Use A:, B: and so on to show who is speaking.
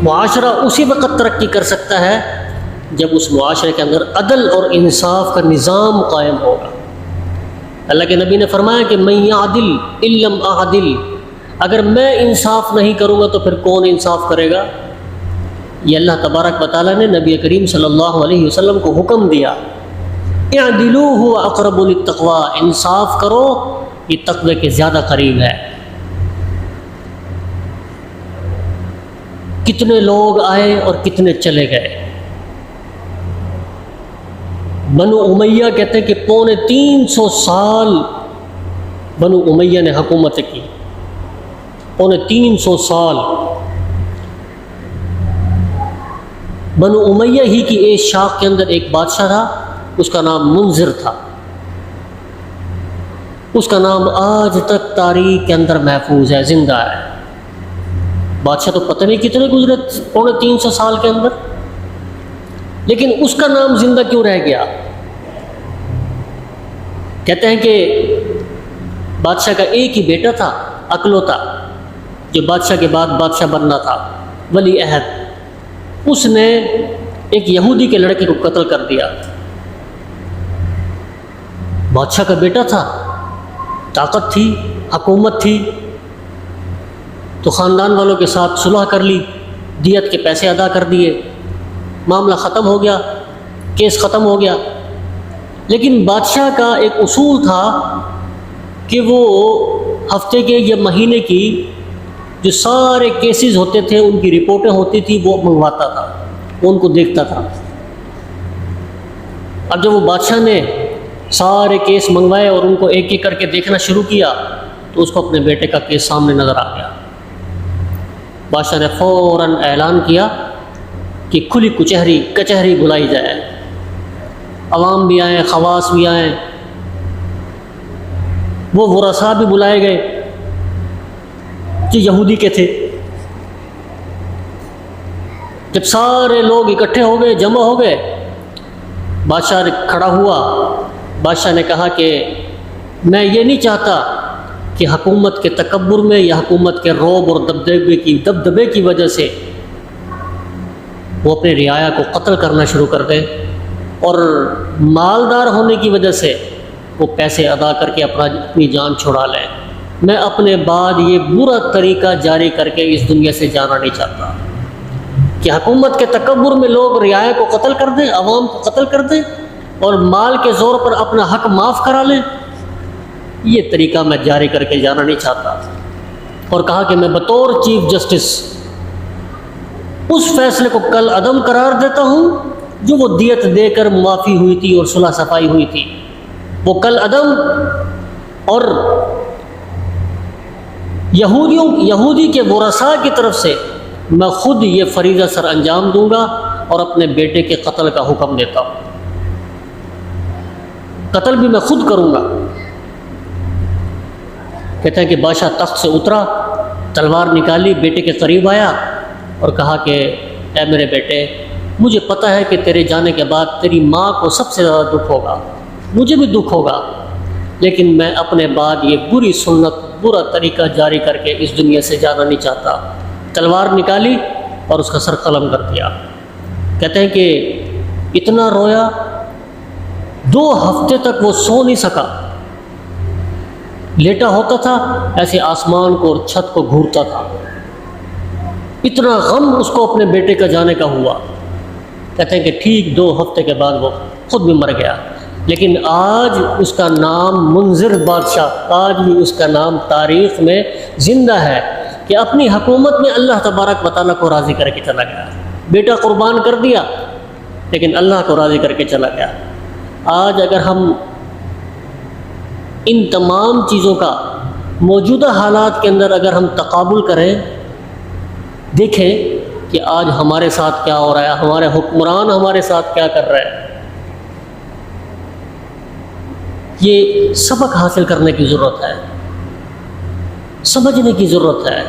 A: معاشرہ اسی وقت ترقی کر سکتا ہے جب اس معاشرے کے اندر عدل اور انصاف کا نظام قائم ہوگا۔ اللہ کے نبی نے فرمایا کہ من یعدل ان لم اعدل، اگر میں انصاف نہیں کروں گا تو پھر کون انصاف کرے گا؟ یہ اللہ تبارک و تعالیٰ نے نبی کریم صلی اللہ علیہ وسلم کو حکم دیا، اعدلوا هو اقرب للتقوی، انصاف کرو، یہ تقوی کے زیادہ قریب ہے۔ کتنے لوگ آئے اور کتنے چلے گئے۔ بنو امیہ کہتے ہیں کہ 350 سال بنو امیہ نے حکومت کی، 350 سال۔ بنو امیہ ہی کی ایک شاخ کے اندر ایک بادشاہ تھا، اس کا نام منذر تھا، اس کا نام آج تک تاریخ کے اندر محفوظ ہے، زندہ ہے۔ بادشاہ تو پتہ نہیں کتنے گزرے 350 سال کے اندر، لیکن اس کا نام زندہ کیوں رہ گیا؟ کہتے ہیں کہ بادشاہ کا ایک ہی بیٹا تھا اکلوتا، جو بادشاہ کے بعد بادشاہ بننا تھا، ولی عہد۔ اس نے ایک یہودی کے لڑکے کو قتل کر دیا۔ بادشاہ کا بیٹا تھا، طاقت تھی، حکومت تھی، تو خاندان والوں کے ساتھ صلح کر لی، دیت کے پیسے ادا کر دیے، معاملہ ختم ہو گیا، کیس ختم ہو گیا۔ لیکن بادشاہ کا ایک اصول تھا کہ وہ ہفتے کے یا مہینے کی جو سارے کیسز ہوتے تھے، ان کی رپورٹیں ہوتی تھی، وہ منگواتا تھا، وہ ان کو دیکھتا تھا۔ اب جب وہ بادشاہ نے سارے کیس منگوائے اور ان کو ایک ایک کر کے دیکھنا شروع کیا تو اس کو اپنے بیٹے کا کیس سامنے نظر آ گیا۔ بادشاہ نے فوراً اعلان کیا کہ کھلی کچہری بلائی جائے، عوام بھی آئیں، خواص بھی آئیں، وہ ورثاء بھی بلائے گئے جو یہودی کے تھے۔ جب سارے لوگ اکٹھے ہو گئے، جمع ہو گئے، بادشاہ کھڑا ہوا۔ بادشاہ نے کہا کہ میں یہ نہیں چاہتا کہ حکومت کے تکبر میں یا حکومت کے رعب اور دبدبے کی وجہ سے وہ اپنے رعایا کو قتل کرنا شروع کر دے، اور مالدار ہونے کی وجہ سے وہ پیسے ادا کر کے اپنی جان چھڑا لیں۔ میں اپنے بعد یہ برا طریقہ جاری کر کے اس دنیا سے جانا نہیں چاہتا کہ حکومت کے تکبر میں لوگ رعایا کو قتل کر دیں، عوام کو قتل کر دیں اور مال کے زور پر اپنا حق معاف کرا لیں۔ یہ طریقہ میں جاری کر کے جانا نہیں چاہتا، اور کہا کہ میں بطور چیف جسٹس اس فیصلے کو کل عدم قرار دیتا ہوں جو وہ دیت دے کر معافی ہوئی تھی اور صلح صفائی ہوئی تھی، وہ کل عدم، اور یہودی کے ورثاء کی طرف سے میں خود یہ فریضہ سر انجام دوں گا اور اپنے بیٹے کے قتل کا حکم دیتا ہوں، قتل بھی میں خود کروں گا۔ کہتے ہیں کہ بادشاہ تخت سے اترا، تلوار نکالی، بیٹے کے قریب آیا اور کہا کہ اے میرے بیٹے، مجھے پتہ ہے کہ تیرے جانے کے بعد تیری ماں کو سب سے زیادہ دکھ ہوگا، مجھے بھی دکھ ہوگا، لیکن میں اپنے بعد یہ بری سنت، برا طریقہ جاری کر کے اس دنیا سے جانا نہیں چاہتا۔ تلوار نکالی اور اس کا سر قلم کر دیا۔ کہتے ہیں کہ اتنا رویا، 2 ہفتے تک وہ سو نہیں سکا، لیٹا ہوتا تھا ایسے آسمان کو اور چھت کو گھورتا تھا، اتنا غم اس کو اپنے بیٹے کا جانے کا ہوا۔ کہتے ہیں کہ ٹھیک 2 ہفتے کے بعد وہ خود بھی مر گیا، لیکن آج اس کا نام منذر بادشاہ، آج بھی اس کا نام تاریخ میں زندہ ہے کہ اپنی حکومت میں اللہ تبارک و تعالیٰ کو راضی کر کے چلا گیا۔ بیٹا قربان کر دیا لیکن اللہ کو راضی کر کے چلا گیا۔ آج اگر ہم ان تمام چیزوں کا موجودہ حالات کے اندر اگر ہم تقابل کریں، دیکھیں کہ آج ہمارے ساتھ کیا ہو رہا ہے، ہمارے حکمران ہمارے ساتھ کیا کر رہے ہیں، یہ سبق حاصل کرنے کی ضرورت ہے، سمجھنے کی ضرورت ہے۔